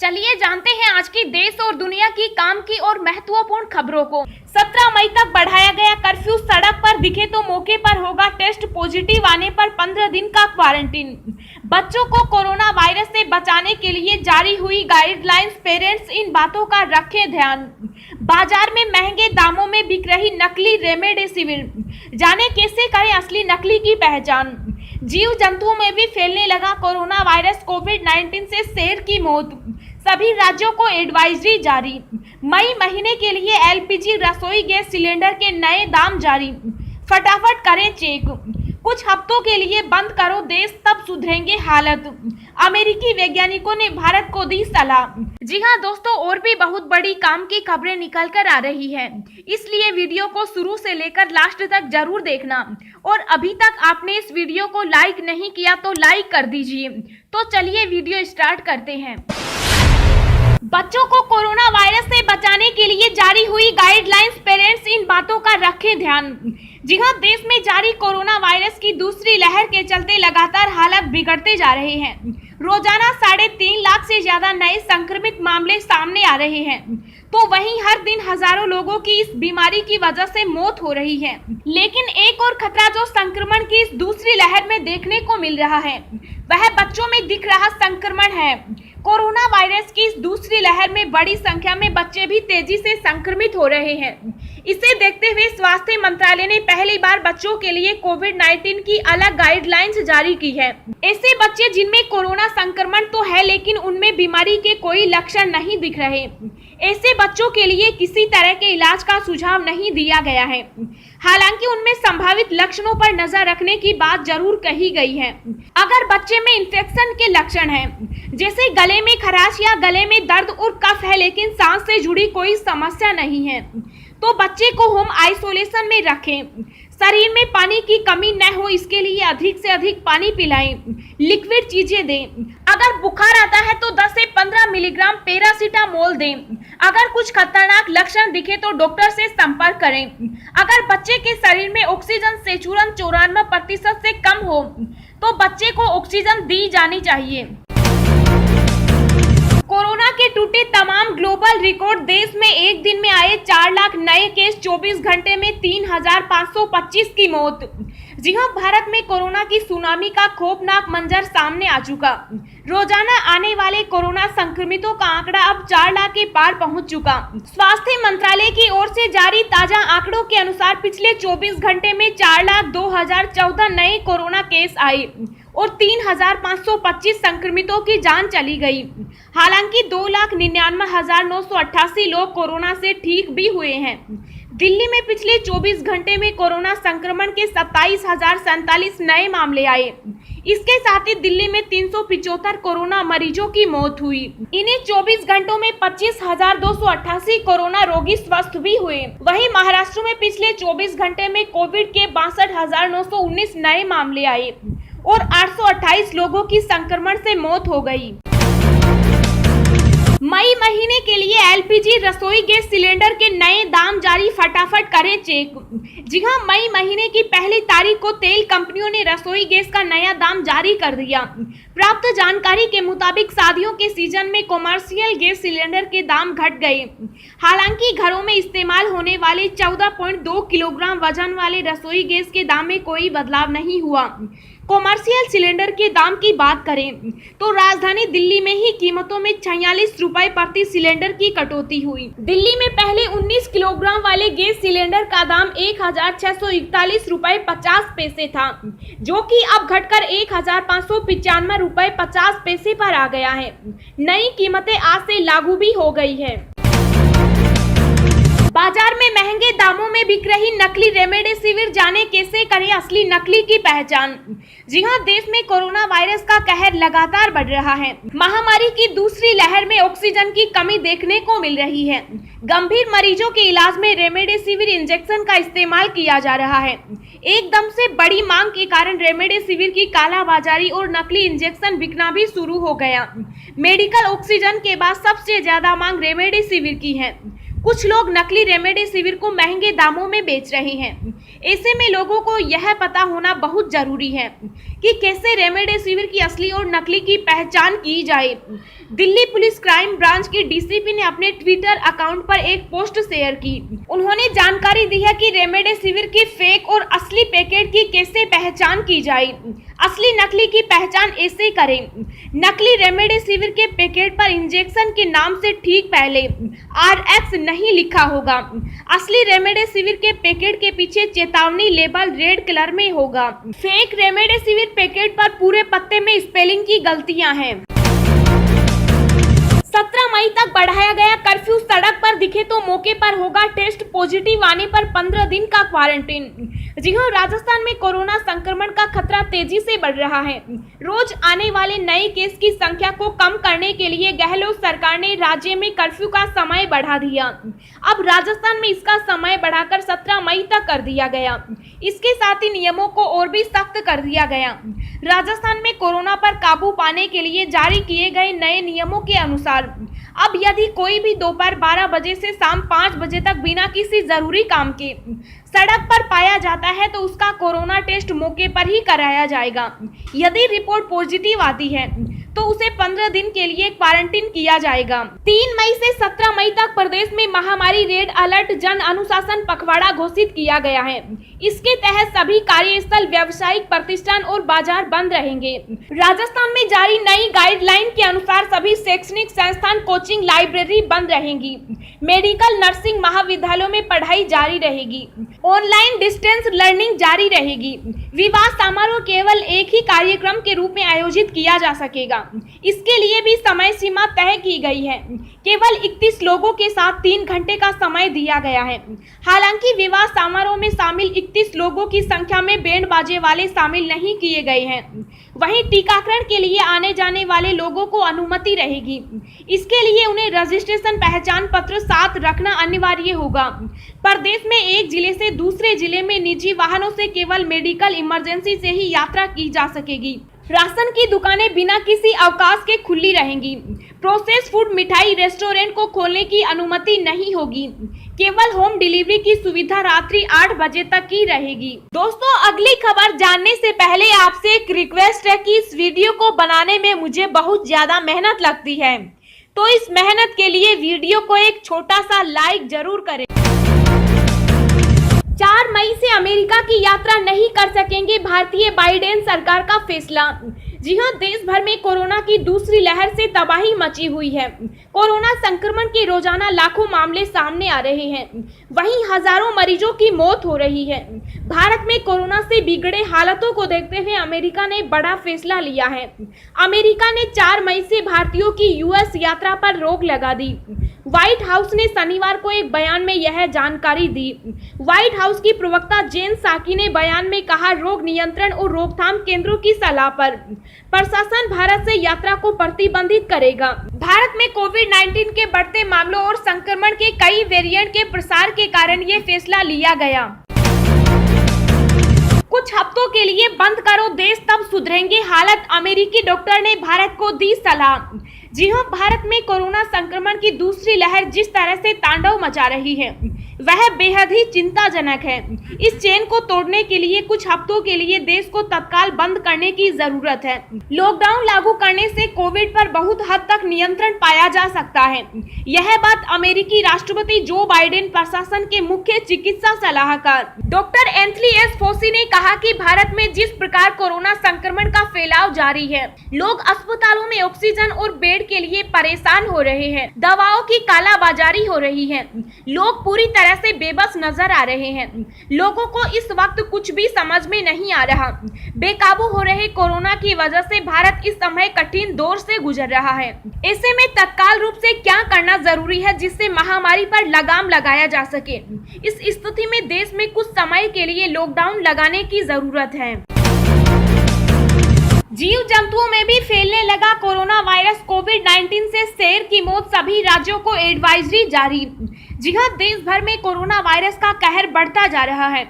चलिए जानते हैं आज की देश और दुनिया की काम की और महत्वपूर्ण खबरों को। 17 मई तक बढ़ाया गया कर्फ्यू। सड़क पर दिखे तो मौके पर होगा टेस्ट, पॉजिटिव आने पर 15 दिन का क्वारंटीन। बच्चों को कोरोना वायरस से बचाने के लिए जारी हुई गाइडलाइंस, पेरेंट्स इन बातों का रखें ध्यान। बाजार में महंगे दामों में बिक रही नकली रेमडेसिविर, जाने कैसे करें असली नकली की पहचान। जीव जंतुओं में भी फैलने लगा कोरोना वायरस। कोविड-19 से शेर की मौत, सभी राज्यों को एडवाइजरी जारी। मई महीने के लिए एलपीजी रसोई गैस सिलेंडर के नए दाम जारी, फटाफट करें चेक। कुछ हफ्तों के लिए बंद करो देश, तब सुधरेंगे हालत। अमेरिकी वैज्ञानिकों ने भारत को दी सलाह। जी हां दोस्तों, और भी बहुत बड़ी काम की खबरें निकल कर आ रही है, इसलिए वीडियो को शुरू से लेकर लास्ट तक जरूर देखना। और अभी तक आपने इस वीडियो को लाइक नहीं किया तो लाइक कर दीजिए। तो चलिए वीडियो स्टार्ट करते हैं। बच्चों को कोरोना वायरस से बचाने के लिए जारी हुई गाइडलाइंस, पेरेंट्स इन बातों का रखें ध्यान। जी हां, देश में जारी कोरोना वायरस की दूसरी लहर के चलते लगातार हालात बिगड़ते जा रहे हैं। रोजाना 3.5 लाख से ज्यादा नए संक्रमित मामले सामने आ रहे हैं, तो वहीं हर दिन हजारों लोगों की इस बीमारी की वजह से मौत हो रही है। लेकिन एक और खतरा जो संक्रमण की इस दूसरी लहर में देखने को मिल रहा है, वह बच्चों में दिख रहा संक्रमण है। कोरोना वायरस की इस दूसरी लहर में बड़ी संख्या में बच्चे भी तेजी से संक्रमित हो रहे हैं। इसे देखते हुए स्वास्थ्य मंत्रालय ने पहली बार बच्चों के लिए कोविड-19 की अलग गाइडलाइंस जारी की है। ऐसे बच्चे जिनमें कोरोना संक्रमण तो है लेकिन उनमें बीमारी के कोई लक्षण नहीं दिख रहे, ऐसे बच्चों के लिए किसी तरह के इलाज का सुझाव नहीं दिया गया है। हालांकि उनमें संभावित लक्षणों पर नजर रखने की बात जरूर कही गई है। अगर बच्चे में इन्फेक्शन के लक्षण हैं, जैसे गले में खराश या गले में दर्द और कफ है लेकिन सांस से जुड़ी कोई समस्या नहीं है, तो बच्चे को होम आइसोलेशन में रखें। शरीर में पानी की कमी न हो, इसके लिए अधिक से अधिक पानी पिलाएं, लिक्विड चीजें दें। अगर बुखार आता है तो 10 से 15 मिलीग्राम पैरासीटामोल दें। अगर कुछ खतरनाक लक्षण दिखे तो डॉक्टर से संपर्क करें। अगर बच्चे के शरीर में ऑक्सीजन सेचुरेशन 94% से कम हो तो बच्चे को ऑक्सीजन दी जानी चाहिए। कोरोना के टूटे तमाम ग्लोबल रिकॉर्ड। देश में एक दिन में आए 4 लाख नए केस, 24 घंटे में 3,525 की मौत। जी हां, भारत में कोरोना की सुनामी का खौफनाक मंजर सामने आ चुका। रोजाना आने वाले कोरोना संक्रमितों का आंकड़ा अब 4 लाख के पार पहुंच चुका। स्वास्थ्य मंत्रालय की ओर से जारी ताजा आंकड़ों के अनुसार पिछले 24 घंटे में 4,02,014 नए कोरोना केस आए और 3,525 संक्रमितों की जान चली गई। हालांकि 2,99,988 लोग कोरोना से ठीक भी हुए हैं। दिल्ली में पिछले 24 घंटे में कोरोना संक्रमण के 27,047 नए मामले आए। इसके साथ ही दिल्ली में 375 कोरोना मरीजों की मौत हुई। इन्हीं 24 घंटों में 25,288 कोरोना रोगी स्वस्थ भी हुए। वहीं महाराष्ट्र में पिछले 24 घंटे में कोविड के 62,919 नए मामले आए और 828 लोगों की संक्रमण से मौत हो गई। मई महीने के लिए एलपीजी रसोई गैस सिलेंडर के नए दाम जारी, फटाफट करें चेक। जी हां, मई महीने की पहली तारीख को तेल कंपनियों ने रसोई गैस का नया दाम जारी कर दिया। प्राप्त जानकारी के मुताबिक शादियों के सीजन में कॉमर्शियल गैस सिलेंडर के दाम घट गए। हालांकि घरों में इस्तेमाल होने वाले 14.2 किलोग्राम वजन वाले रसोई गैस के दाम में कोई बदलाव नहीं हुआ। कॉमर्शियल सिलेंडर के दाम की बात करें तो राजधानी दिल्ली में ही कीमतों में 46 रुपए प्रति सिलेंडर की कटौती हुई। दिल्ली में पहले 19 किलोग्राम वाले गैस सिलेंडर का दाम 1,641 रुपए 50 पैसे था, जो कि अब घटकर 1,595 रुपए 50 पैसे पर आ गया है। नई कीमतें आज से लागू भी हो गई है। बाजार में महंगे दामों में बिक रही नकली रेमडेसिविर, जाने कैसे करें असली नकली की पहचान। जी हां, देश में कोरोना वायरस का कहर लगातार बढ़ रहा है। महामारी की दूसरी लहर में ऑक्सीजन की कमी देखने को मिल रही है। गंभीर मरीजों के इलाज में रेमडेसिविर इंजेक्शन का इस्तेमाल किया जा रहा है। एकदम से बड़ी मांग के कारण रेमडेसिविर की कालाबाजारी और नकली इंजेक्शन बिकना भी शुरू हो गया। मेडिकल ऑक्सीजन के बाद सबसे ज्यादा मांग रेमडेसिविर की है। कुछ लोग नकली रेमडेसिविर को महंगे दामों में बेच रहे हैं। ऐसे में लोगों को यह पता होना बहुत जरूरी है कि कैसे रेमडेसिविर की असली और नकली की पहचान की जाए। दिल्ली पुलिस क्राइम ब्रांच के डीसीपी ने अपने ट्विटर अकाउंट पर एक पोस्ट शेयर की। उन्होंने जानकारी दी है कि रेमडेसिविर की फेक और असली पैकेट की कैसे पहचान की जाए। असली नकली की पहचान ऐसे करें। नकली रेमडेसिविर के पैकेट पर इंजेक्शन के नाम से ठीक पहले RX नहीं लिखा होगा। असली रेमडेसिविर के पैकेट के पीछे चेतावनी लेबल रेड कलर में होगा। फेक रेमडेसिविर पैकेट पर पूरे पत्ते में स्पेलिंग की गलतियां हैं। 17 मई तक बढ़ाया गया कर्फ्यू। सड़क पर दिखे तो मौके पर होगा टेस्ट, पॉजिटिव आने पर 15 दिन का क्वारंटीन। जी हां, राजस्थान में कोरोना संक्रमण का खतरा तेजी से बढ़ रहा है। रोज आने वाले नए केस की संख्या को कम करने के लिए गहलोत सरकार ने राज्य में कर्फ्यू का समय बढ़ा दिया। अब राजस्थान में इसका समय बढ़ाकर 17 मई तक कर दिया गया। इसके साथ ही नियमों को और भी सख्त कर दिया गया। राजस्थान में कोरोना पर काबू पाने के लिए जारी किए गए नए नियमों के अनुसार अब यदि कोई भी दोपहर 12 बजे से शाम 5 बजे तक बिना किसी जरूरी काम के सड़क पर पाया जाता है तो उसका कोरोना टेस्ट मौके पर ही कराया जाएगा। यदि रिपोर्ट पॉजिटिव आती है तो उसे 15 दिन के लिए क्वारंटीन किया जाएगा। 3 मई से 17 मई तक प्रदेश में महामारी रेड अलर्ट जन अनुशासन पखवाड़ा घोषित किया गया है। इसके तहत सभी कार्यस्थल, व्यावसायिक प्रतिष्ठान और बाजार बंद रहेंगे। राजस्थान में जारी नई गाइडलाइन के अनुसार सभी शैक्षणिक संस्थान, कोचिंग, लाइब्रेरी बंद रहेंगी। मेडिकल, नर्सिंग महाविद्यालयों में पढ़ाई जारी रहेगी। ऑनलाइन डिस्टेंस लर्निंग जारी रहेगी। विवाह समारोह केवल एक ही कार्यक्रम के रूप में आयोजित किया जा सकेगा। इसके लिए भी समय सीमा तय की गई है। केवल 31 लोगों के साथ 3 घंटे का समय दिया गया है। हालांकि विवाह समारोह में शामिल 31 लोगों की संख्या में बैंड बाजे वाले शामिल नहीं किए गए हैं। वहीं टीकाकरण के लिए आने जाने वाले लोगों को अनुमति रहेगी। इसके लिए उन्हें रजिस्ट्रेशन पहचान पत्र साथ रखना अनिवार्य होगा। प्रदेश में एक जिले से दूसरे जिले में निजी वाहनों से केवल मेडिकल इमरजेंसी से ही यात्रा की जा सकेगी। राशन की दुकानें बिना किसी अवकाश के खुली रहेंगी। प्रोसेस फूड, मिठाई, रेस्टोरेंट को खोलने की अनुमति नहीं होगी। केवल होम डिलीवरी की सुविधा रात्रि 8 बजे तक की रहेगी। दोस्तों, अगली खबर जानने से पहले आपसे एक रिक्वेस्ट है कि इस वीडियो को बनाने में मुझे बहुत ज्यादा मेहनत लगती है, तो इस मेहनत के लिए वीडियो को एक छोटा सा लाइक जरूर करें। 4 मई से अमेरिका की यात्रा नहीं कर सकेंगे भारतीय, बाइडेन सरकार का फैसला। जी हां, देश भर में कोरोना की दूसरी लहर से तबाही मची हुई है। कोरोना संक्रमण के रोजाना लाखों मामले सामने आ रहे हैं, वहीं हजारों मरीजों की मौत हो रही है। भारत में कोरोना से बिगड़े हालातों को देखते हुए अमेरिका ने बड़ा फैसला लिया है। अमेरिका ने 4 मई से भारतीयों की यूएस यात्रा पर रोक लगा दी। व्हाइट हाउस ने शनिवार को एक बयान में यह जानकारी दी। व्हाइट हाउस की प्रवक्ता जेन साकी ने बयान में कहा, रोग नियंत्रण और रोकथाम केंद्रों की सलाह पर प्रशासन भारत से यात्रा को प्रतिबंधित करेगा। भारत में कोविड-19 के बढ़ते मामलों और संक्रमण के कई वेरिएंट के प्रसार के कारण ये फैसला लिया गया। कुछ हफ्तों के लिए बंद करो देश, तब सुधरेंगे हालात, अमेरिकी डॉक्टर ने भारत को दी सलाह। जी हां, भारत में कोरोना संक्रमण की दूसरी लहर जिस तरह से तांडव मचा रही है वह बेहद ही चिंताजनक है। इस चेन को तोड़ने के लिए कुछ हफ्तों के लिए देश को तत्काल बंद करने की जरूरत है। लॉकडाउन लागू करने से कोविड पर बहुत हद तक नियंत्रण पाया जा सकता है। यह बात अमेरिकी राष्ट्रपति जो बाइडेन, प्रशासन के मुख्य चिकित्सा सलाहकार डॉक्टर एंथनी एस फोसी ने कहा कि भारत में जिस प्रकार कोरोना संक्रमण का फैलाव जारी है, लोग अस्पतालों में ऑक्सीजन और बेड के लिए परेशान हो रहे हैं। दवाओं की कालाबाजारी हो रही है। लोग पूरी तरह से बेबस नजर आ रहे हैं। लोगों को इस वक्त कुछ भी समझ में नहीं आ रहा। बेकाबू हो रहे कोरोना की वजह से भारत इस समय कठिन दौर से गुजर रहा है। ऐसे में तत्काल रूप से क्या करना जरूरी है जिससे महामारी पर लगाम लगाया जा सके। इस स्थिति में देश में कुछ समय के लिए लॉकडाउन लगाने की जरूरत है। जीव जंतुओं में भी फैलने लगा कोरोना वायरस। कोविड-19 से शेर की मौत, सभी राज्यों को एडवाइजरी जारी। जी हां, देश भर में कोरोना वायरस का कहर बढ़ता जा रहा है।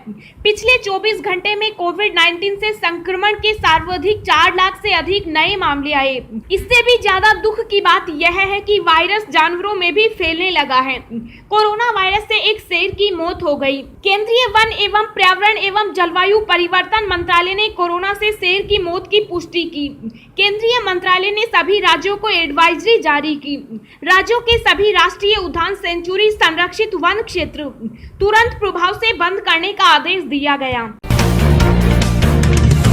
पिछले 24 घंटे में कोविड-19 से संक्रमण के सर्वाधिक 4 लाख से अधिक नए मामले आए। इससे भी ज्यादा दुख की बात यह है कि वायरस जानवरों में भी फैलने लगा है। कोरोना वायरस से एक शेर की मौत हो गई। केंद्रीय वन एवं पर्यावरण एवं जलवायु परिवर्तन मंत्रालय ने कोरोना से शेर की मौत की पुष्टि की। केंद्रीय मंत्रालय ने सभी राज्यों को एडवाइजरी जारी की। राज्यों के सभी राष्ट्रीय उद्यान, सेंचुरी, संरक्षित वन क्षेत्र तुरंत प्रभाव से बंद करने का आदेश दिया गया।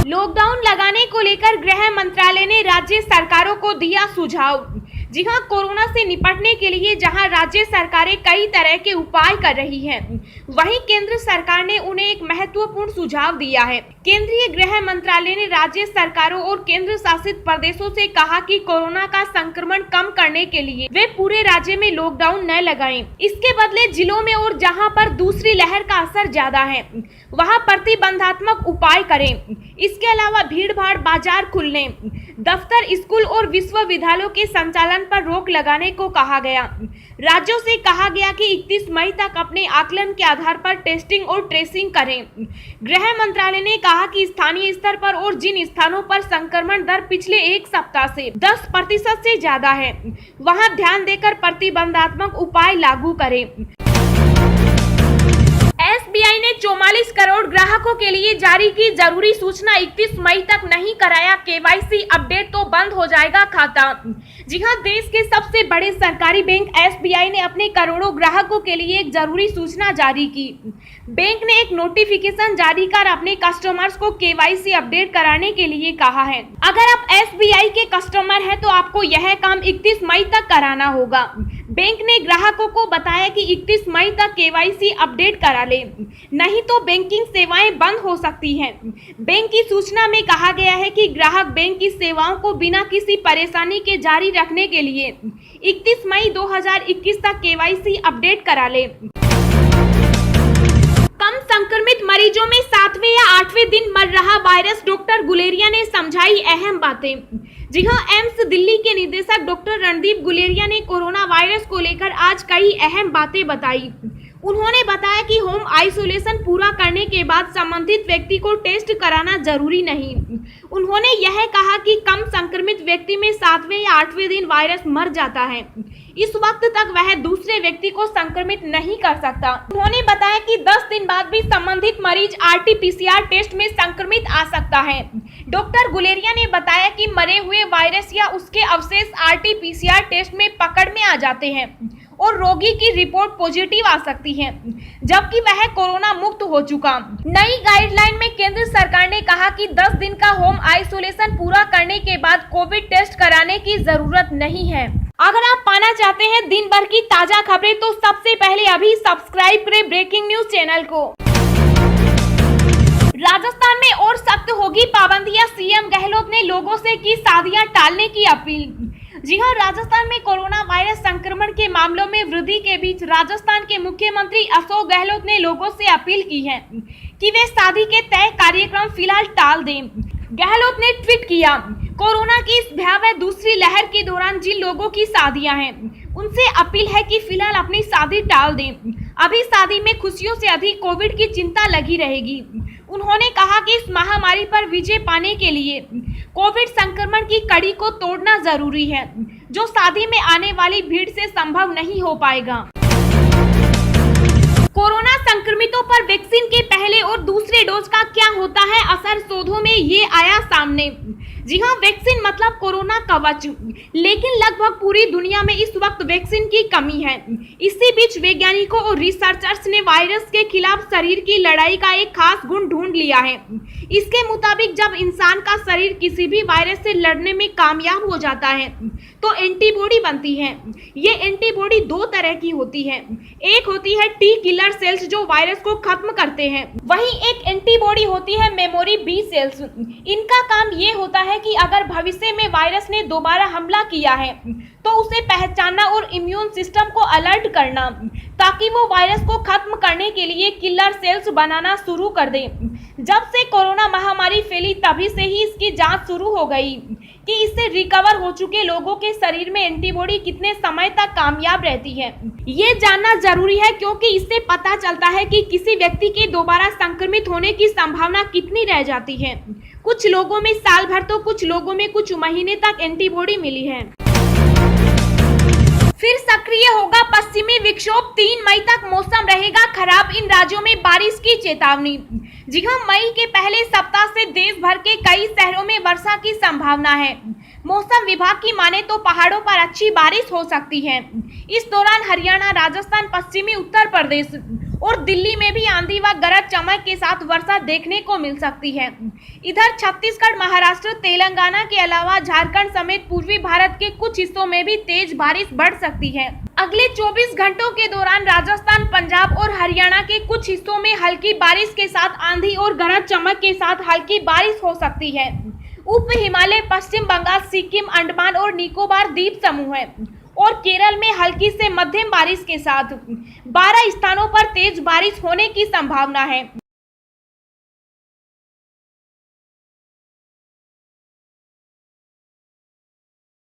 लॉकडाउन लगाने को लेकर गृह मंत्रालय ने राज्य सरकारों को दिया सुझाव। जी हां, कोरोना से निपटने के लिए जहां राज्य सरकारें कई तरह के उपाय कर रही हैं, वहीं केंद्र सरकार ने उन्हें एक महत्वपूर्ण सुझाव दिया है। केंद्रीय गृह मंत्रालय ने राज्य सरकारों और केंद्र शासित प्रदेशों से कहा कि कोरोना का संक्रमण कम करने के लिए वे पूरे राज्य में लॉकडाउन न लगाएं। इसके बदले जिलों में और जहां पर दूसरी लहर का असर ज्यादा है, वहां प्रतिबंधात्मक उपाय करें। इसके अलावा भीड़ भाड़, बाजार खुलने, दफ्तर, स्कूल और विश्वविद्यालयों के संचालन पर रोक लगाने को कहा गया। राज्यों से कहा गया कि 31 मई तक अपने आकलन के आधार पर टेस्टिंग और ट्रेसिंग करें। गृह मंत्रालय ने कहा कि स्थानीय स्तर पर और जिन स्थानों पर संक्रमण दर पिछले एक सप्ताह से 10% से ज्यादा है, वहां ध्यान देकर प्रतिबंधात्मक उपाय लागू करें। एसबीआई ने 44 करोड़ ग्राहकों के लिए जारी की जरूरी सूचना। 31 मई तक नहीं कराया केवाईसी अपडेट तो बंद हो जाएगा खाता। जी हां, देश के सबसे बड़े सरकारी बैंक एसबीआई ने अपने करोड़ों ग्राहकों के लिए एक जरूरी सूचना जारी की। बैंक ने एक नोटिफिकेशन जारी कर अपने कस्टमर्स को केवाईसी अपडेट कराने के लिए कहा है। अगर आप एसबीआई के कस्टमर हैं तो आपको यह काम 31 मई तक कराना होगा। बैंक ने ग्राहकों को बताया कि 31 मई तक केवाईसी अपडेट करा ले, नहीं तो बैंकिंग सेवाएं बंद हो सकती हैं। बैंक की सूचना में कहा गया है कि ग्राहक बैंक की सेवाओं को बिना किसी परेशानी के जारी रखने के लिए 31 मई 2021 तक केवाईसी अपडेट करा ले। कम संक्रमित मरीजों में 7वें या 8वें दिन मर रहा वायरस, डॉक्टर गुलेरिया ने समझाई अहम बातें। जी हां, एम्स दिल्ली के निदेशक डॉक्टर रणदीप गुलेरिया ने कोरोना वायरस को लेकर आज कई अहम बातें बताई। उन्होंने बताया कि होम आइसोलेशन पूरा करने के बाद संबंधित व्यक्ति को टेस्ट कराना जरूरी नहीं। उन्होंने यह कहा कि कम संक्रमित व्यक्ति में 7वें या 8वें दिन वायरस मर जाता है। इस वक्त तक वह दूसरे व्यक्ति को संक्रमित नहीं कर सकता। उन्होंने बताया कि 10 दिन बाद भी संबंधित मरीज RT-PCR टेस्ट में संक्रमित आ सकता है। डॉक्टर गुलेरिया ने बताया कि मरे हुए वायरस या उसके अवशेष RT-PCR टेस्ट में पकड़ में आ जाते हैं और रोगी की रिपोर्ट पॉजिटिव आ सकती है, जबकि वह कोरोना मुक्त हो चुका। नई गाइडलाइन में केंद्र सरकार ने कहा कि 10 दिन का होम आइसोलेशन पूरा करने के बाद कोविड टेस्ट कराने की जरूरत नहीं है। अगर आप पाना चाहते हैं दिन भर की ताजा खबरें तो सबसे पहले अभी सब्सक्राइब करें ब्रेकिंग न्यूज चैनल को। राजस्थान में और सख्त होगी पाबंदियां, सीएम गहलोत ने लोगों से की शादियां टालने की अपील। जी हां, राजस्थान में कोरोना वायरस संक्रमण के मामलों में वृद्धि के बीच राजस्थान के मुख्यमंत्री अशोक गहलोत ने लोगों से अपील की है कि वे शादी के तय कार्यक्रम फिलहाल टाल दें। गहलोत ने ट्वीट किया, कोरोना की इस भयावह दूसरी लहर के दौरान जिन लोगों की शादियां हैं, उनसे अपील है कि फिलहाल अपनी शादी टाल दें। अभी शादी में खुशियों से अधिक कोविड की चिंता लगी रहेगी। उन्होंने कहा कि इस महामारी पर विजय पाने के लिए कोविड संक्रमण की कड़ी को तोड़ना जरूरी है, जो शादी में आने वाली भीड़ से संभव नहीं हो पाएगा। कोरोना संक्रमितों पर वैक्सीन के पहले और दूसरे डोज का क्या होता है असर, शोधों में ये आया सामने। जी हां, वैक्सीन मतलब कोरोना कवच, लेकिन लगभग पूरी दुनिया में इस वक्त वैक्सीन की कमी है। इसी बीच वैज्ञानिकों और रिसर्चर्स ने वायरस के खिलाफ शरीर की लड़ाई का एक खास गुण ढूंढ लिया है। इसके मुताबिक जब इंसान का शरीर किसी भी वायरस से लड़ने में कामयाब हो जाता है तो एंटीबॉडी बनती है। ये एंटीबॉडी 2 तरह की होती है। एक होती है टी किलर सेल्स जो वायरस को खत्म करते हैं, वहीं एक एंटीबॉडी होती है मेमोरी बी सेल्स। इनका काम ये होता है कि अगर भविष्य में वायरस ने दोबारा हमला किया है तो उसे पहचानना और इम्यून सिस्टम को अलर्ट करना, ताकि वो वायरस को खत्म करने के लिए किलर सेल्स बनाना शुरू कर दे। जब से कोरोना महामारी फैली तभी से ही इसकी जांच शुरू हो गई। कि इससे रिकवर हो चुके लोगों के शरीर में एंटीबॉडी कितने समय तक कामयाब रहती है। ये जानना जरूरी है क्योंकि इससे पता चलता है कि किसी व्यक्ति के दोबारा संक्रमित होने की संभावना कितनी रह जाती है। कुछ लोगों में साल भर तो कुछ लोगों में कुछ महीने तक एंटीबॉडी मिली है। फिर सक्रिय होगा पश्चिमी विक्षोभ, 3 मई तक मौसम रहेगा खराब, इन राज्यों में बारिश की चेतावनी। जी हां, मई के पहले सप्ताह से देश भर के कई शहरों में वर्षा की संभावना है। मौसम विभाग की माने तो पहाड़ों पर अच्छी बारिश हो सकती है। इस दौरान हरियाणा, राजस्थान, पश्चिमी उत्तर प्रदेश और दिल्ली में भी आंधी व गरज चमक के साथ वर्षा देखने को मिल सकती है। इधर छत्तीसगढ़, महाराष्ट्र, तेलंगाना के अलावा झारखंड समेत पूर्वी भारत के कुछ हिस्सों में भी तेज बारिश बढ़ सकती है। अगले 24 घंटों के दौरान राजस्थान, पंजाब और हरियाणा के कुछ हिस्सों में हल्की बारिश के साथ आंधी और गरज चमक के साथ हल्की बारिश हो सकती है। उप हिमालय, पश्चिम बंगाल, सिक्किम, अंडमान और निकोबार द्वीप समूह है और केरल में हल्की से मध्यम बारिश के साथ 12 स्थानों पर तेज बारिश होने की संभावना है।